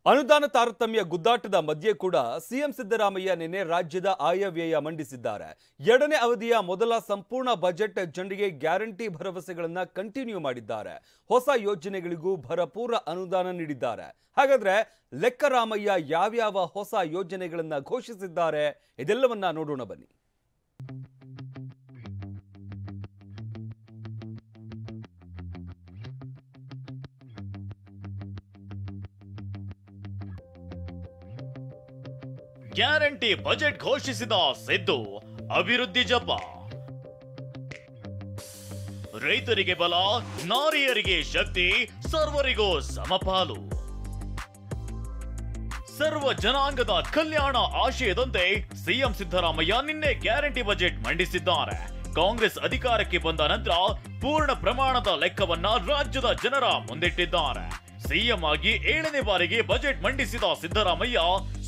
ಅನುದಾನ ತಾರತಮ್ಯ ಗುದ್ದಾಟದ ಮಧ್ಯೆ ಕೂಡ ಸಿಎಂ ಸಿದ್ದರಾಮಯ್ಯ ನಿನ್ನೆ ರಾಜ್ಯದ ಆಯವ್ಯಯ ಮಂಡಿಸಿದ್ದಾರೆ. ಎರಡನೇ ಅವಧಿಯ ಮೊದಲ ಸಂಪೂರ್ಣ ಬಜೆಟ್ ಜನರಿಗೆ ಗ್ಯಾರಂಟಿ ಭರವಸೆಗಳನ್ನು ಕಂಟಿನ್ಯೂ ಮಾಡಿದ್ದಾರೆ. ಹೊಸ ಯೋಜನೆಗಳಿಗೂ ಭರಪೂರ ಅನುದಾನ ನೀಡಿದ್ದಾರೆ. ಹಾಗಾದ್ರೆ ಲೆಕ್ಕರಾಮಯ್ಯ ಯಾವ್ಯಾವ ಹೊಸ ಯೋಜನೆಗಳನ್ನು ಘೋಷಿಸಿದ್ದಾರೆ ಇದೆಲ್ಲವನ್ನ ನೋಡೋಣ ಬನ್ನಿ. ಗ್ಯಾರಂಟಿ ಬಜೆಟ್ ಘೋಷಿಸಿದ ಸಿದ್ದು ಅಭಿವೃದ್ಧಿ ಜಪ. ರೈತರಿಗೆ ಬಲ, ನಾರಿಯರಿಗೆ ಶಕ್ತಿ, ಸರ್ವರಿಗೂ ಸಮಪಾಲು. ಸರ್ವ ಜನಾಂಗದ ಕಲ್ಯಾಣ ಆಶಯದಂತೆ ಸಿಎಂ ಸಿದ್ದರಾಮಯ್ಯ ನಿನ್ನೆ ಗ್ಯಾರಂಟಿ ಬಜೆಟ್ ಮಂಡಿಸಿದ್ದಾರೆ. ಕಾಂಗ್ರೆಸ್ ಅಧಿಕಾರಕ್ಕೆ ಬಂದ ನಂತರ ಪೂರ್ಣ ಪ್ರಮಾಣದ ಲೆಕ್ಕವನ್ನ ರಾಜ್ಯದ ಜನರ ಮುಂದಿಟ್ಟಿದ್ದಾರೆ. ಸಿಎಂ ಆಗಿ 7ನೇ ಬಾರಿಗೆ ಬಜೆಟ್ ಮಂಡಿಸಿದ ಸಿದ್ದರಾಮಯ್ಯ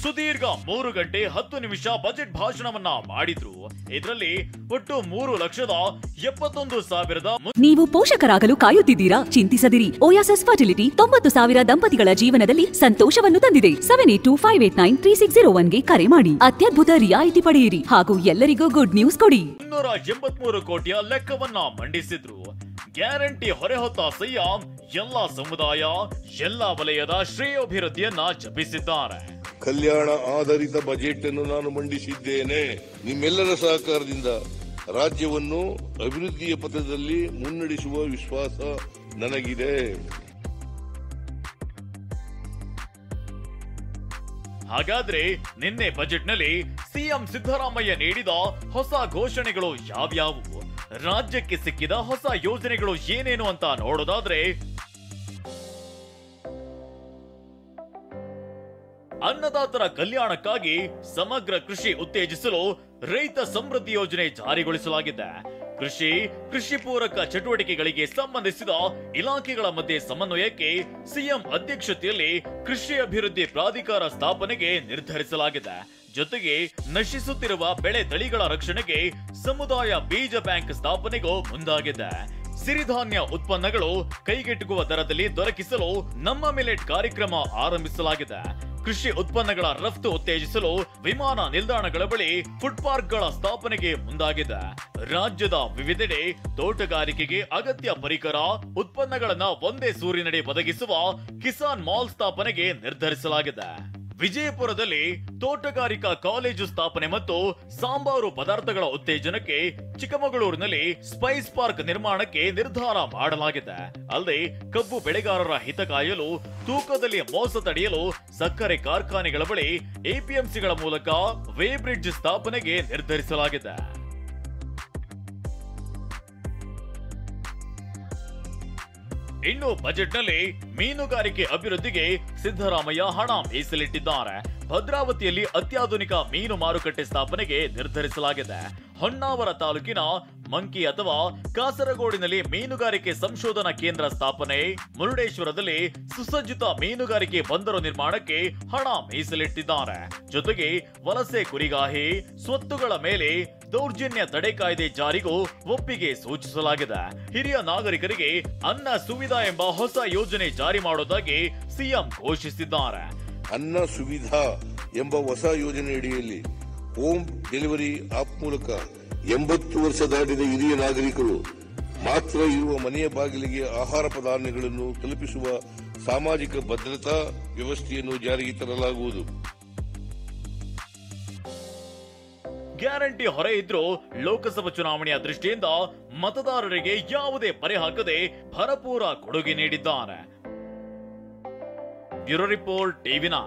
ಸುದೀರ್ಘ 3 ಗಂಟೆ 10 ನಿಮಿಷ ಬಜೆಟ್ ಭಾಷಣವನ್ನ ಮಾಡಿದ್ರು. ಇದರಲ್ಲಿ ಒಟ್ಟು 3,71,000 ನೀವು ಪೋಷಕರಾಗಲು ಕಾಯುತ್ತಿದ್ದೀರಾ? ಚಿಂತಿಸದಿರಿ. ಓಯಾಸಿಸ್ ಫರ್ಟಿಲಿಟಿ 90,000 ದಂಪತಿಗಳ ಜೀವನದಲ್ಲಿ ಸಂತೋಷವನ್ನು ತಂದಿದೆ. 7825893601ಗೆ ಕರೆ ಮಾಡಿ ಅತ್ಯದ್ಭುತ ರಿಯಾಯಿತಿ ಪಡೆಯಿರಿ ಹಾಗೂ ಎಲ್ಲರಿಗೂ ಗುಡ್ ನ್ಯೂಸ್ ಕೊಡಿ. 283 ಕೋಟಿಯ ಲೆಕ್ಕವನ್ನ ಮಂಡಿಸಿದ್ರು. ಗ್ಯಾರಂಟಿ ಹೊರೆಹೊತ್ತ ಸಿಎಂ ಎಲ್ಲಾ ಸಮುದಾಯ, ಎಲ್ಲಾ ವಲಯದ ಶ್ರೇಯೋಭಿವೃದ್ಧಿಯನ್ನ ಜಪಿಸಿದ್ದಾರೆ. ಕಲ್ಯಾಣ ಆಧಾರಿತ ಬಜೆಟ್ ಅನ್ನು ನಾನು ಮಂಡಿಸಿದ್ದೇನೆ. ನಿಮ್ಮೆಲ್ಲರ ಸಹಕಾರದಿಂದ ರಾಜ್ಯವನ್ನು ಅಭಿವೃದ್ಧಿಯ ಪಥದಲ್ಲಿ ಮುನ್ನಡೆಸುವ ವಿಶ್ವಾಸ ನನಗಿದೆ. ಹಾಗಾದ್ರೆ ನಿನ್ನೆ ಬಜೆಟ್ನಲ್ಲಿ ಸಿಎಂ ಸಿದ್ದರಾಮಯ್ಯ ನೀಡಿದ ಹೊಸ ಘೋಷಣೆಗಳು ಯಾವ್ಯಾವು? ರಾಜ್ಯಕ್ಕೆ ಸಿಕ್ಕಿದ ಹೊಸ ಯೋಜನೆಗಳು ಏನೇನು ಅಂತ ನೋಡೋದಾದ್ರೆ, ಅನ್ನದಾತರ ಕಲ್ಯಾಣಕ್ಕಾಗಿ ಸಮಗ್ರ ಕೃಷಿ ಉತ್ತೇಜಿಸಲು ರೈತ ಸಮೃದ್ಧಿ ಯೋಜನೆ ಜಾರಿಗೊಳಿಸಲಾಗಿದೆ. ಕೃಷಿ ಪೂರಕ ಚಟುವಟಿಕೆಗಳಿಗೆ ಸಂಬಂಧಿಸಿದ ಇಲಾಖೆಗಳ ಮಧ್ಯೆ ಸಮನ್ವಯಕ್ಕೆ ಸಿಎಂ ಅಧ್ಯಕ್ಷತೆಯಲ್ಲಿ ಕೃಷಿ ಅಭಿವೃದ್ಧಿ ಪ್ರಾಧಿಕಾರ ಸ್ಥಾಪನೆಗೆ ನಿರ್ಧರಿಸಲಾಗಿದೆ. ಜೊತೆಗೆ ನಶಿಸುತ್ತಿರುವ ಬೆಳೆ ತಳಿಗಳ ರಕ್ಷಣೆಗೆ ಸಮುದಾಯ ಬೀಜ ಬ್ಯಾಂಕ್ ಸ್ಥಾಪನೆಗೂ ಮುಂದಾಗಿದೆ. ಸಿರಿಧಾನ್ಯ ಉತ್ಪನ್ನಗಳು ಕೈಗೆಟುಕುವ ದರದಲ್ಲಿ ದೊರಕಿಸಲು ನಮ್ಮ ಮಿಲೆಟ್ ಕಾರ್ಯಕ್ರಮ ಆರಂಭಿಸಲಾಗಿದೆ. ಕೃಷಿ ಉತ್ಪನ್ನಗಳ ರಫ್ತು ಉತ್ತೇಜಿಸಲು ವಿಮಾನ ನಿಲ್ದಾಣಗಳ ಬಳಿ ಫುಡ್ ಪಾರ್ಕ್ಗಳ ಸ್ಥಾಪನೆಗೆ ಮುಂದಾಗಿದೆ. ರಾಜ್ಯದ ವಿವಿಧೆಡೆ ತೋಟಗಾರಿಕೆಗೆ ಅಗತ್ಯ ಪರಿಕರ, ಉತ್ಪನ್ನಗಳನ್ನ ಒಂದೇ ಸೂರಿನಡಿ ಒದಗಿಸುವ ಕಿಸಾನ್ ಮಾಲ್ ಸ್ಥಾಪನೆಗೆ ನಿರ್ಧರಿಸಲಾಗಿದೆ. ವಿಜಯಪುರದಲ್ಲಿ ತೋಟಗಾರಿಕಾ ಕಾಲೇಜು ಸ್ಥಾಪನೆ ಮತ್ತು ಸಾಂಬಾರು ಪದಾರ್ಥಗಳ ಉತ್ತೇಜನಕ್ಕೆ, ಚಿಕ್ಕಮಗಳೂರಿನಲ್ಲಿ ಸ್ಪೈಸ್ ಪಾರ್ಕ್ ನಿರ್ಮಾಣಕ್ಕೆ ನಿರ್ಧಾರ ಮಾಡಲಾಗಿದೆ. ಅಲ್ಲದೆ ಕಬ್ಬು ಬೆಳೆಗಾರರ ಹಿತ ಕಾಯಲು, ತೂಕದಲ್ಲಿ ಮೋಸ ತಡೆಯಲು ಸಕ್ಕರೆ ಕಾರ್ಖಾನೆಗಳ ಬಳಿ ಎಪಿಎಂಸಿಗಳ ಮೂಲಕ ವೇ ಬ್ರಿಡ್ಜ್ ಸ್ಥಾಪನೆಗೆ ನಿರ್ಧರಿಸಲಾಗಿದೆ. ಇನ್ನು ಬಜೆಟ್ನಲ್ಲಿ ಮೀನುಗಾರಿಕೆ ಅಭಿವೃದ್ಧಿಗೆ ಸಿದ್ದರಾಮಯ್ಯ ಹಣ ಮೀಸಲಿಟ್ಟಿದ್ದಾರೆ. ಭದ್ರಾವತಿಯಲ್ಲಿ ಅತ್ಯಾಧುನಿಕ ಮೀನು ಮಾರುಕಟ್ಟೆ ಸ್ಥಾಪನೆಗೆ ನಿರ್ಧರಿಸಲಾಗಿದೆ. ಹೊನ್ನಾವರ ತಾಲೂಕಿನ ಮಂಕಿ ಅಥವಾ ಕಾಸರಗೋಡಿನಲ್ಲಿ ಮೀನುಗಾರಿಕೆ ಸಂಶೋಧನಾ ಕೇಂದ್ರ ಸ್ಥಾಪನೆ, ಮುರುಡೇಶ್ವರದಲ್ಲಿ ಸುಸಜ್ಜಿತ ಮೀನುಗಾರಿಕೆ ಬಂದರು ನಿರ್ಮಾಣಕ್ಕೆ ಹಣ ಮೀಸಲಿಟ್ಟಿದ್ದಾರೆ. ಜೊತೆಗೆ ವಲಸೆ ಕುರಿಗಾಹಿ, ಸ್ವತ್ತುಗಳ ಮೇಲೆ ದೌರ್ಜನ್ಯ ತಡೆ ಕಾಯ್ದೆ ಜಾರಿಗೂ ಒಪ್ಪಿಗೆ ಸೂಚಿಸಲಾಗಿದೆ. ಹಿರಿಯ ನಾಗರಿಕರಿಗೆ ಅನ್ನ ಸುವಿಧಾ ಎಂಬ ಹೊಸ ಯೋಜನೆ ಜಾರಿ ಮಾಡೋದಾಗಿ ಸಿಎಂ ಘೋಷಿಸಿದ್ದಾರೆ. ಅನ್ನ ಸುವಿಧಾ ಎಂಬ ಹೊಸ ಯೋಜನೆಯಡಿಯಲ್ಲಿ ಹೋಮ್ ಡೆಲಿವರಿ ಆಪ್ ಮೂಲಕ 80 ವರ್ಷ ದಾಟಿದ ಹಿರಿಯ ನಾಗರಿಕರು ಮಾತ್ರ ಇರುವ ಮನೆಯ ಬಾಗಿಲಿಗೆ ಆಹಾರ ಪದಾರ್ಥಗಳನ್ನು ತಲುಪಿಸುವ ಸಾಮಾಜಿಕ ಭದ್ರತಾ ವ್ಯವಸ್ಥೆಯನ್ನು ಜಾರಿಗೆ ತರಲಾಗುವುದು. ಗ್ಯಾರಂಟಿ ಹೊರೆ ಇದ್ರೂ ಲೋಕಸಭಾ ಚುನಾವಣೆಯ ದೃಷ್ಟಿಯಿಂದ ಮತದಾರರಿಗೆ ಯಾವುದೇ ಪರೆ ಹಾಕದೆ ಭರಪೂರ ಕೊಡುಗೆ ನೀಡಿದ್ದಾರೆ. Bureau report ಟಿವಿ9.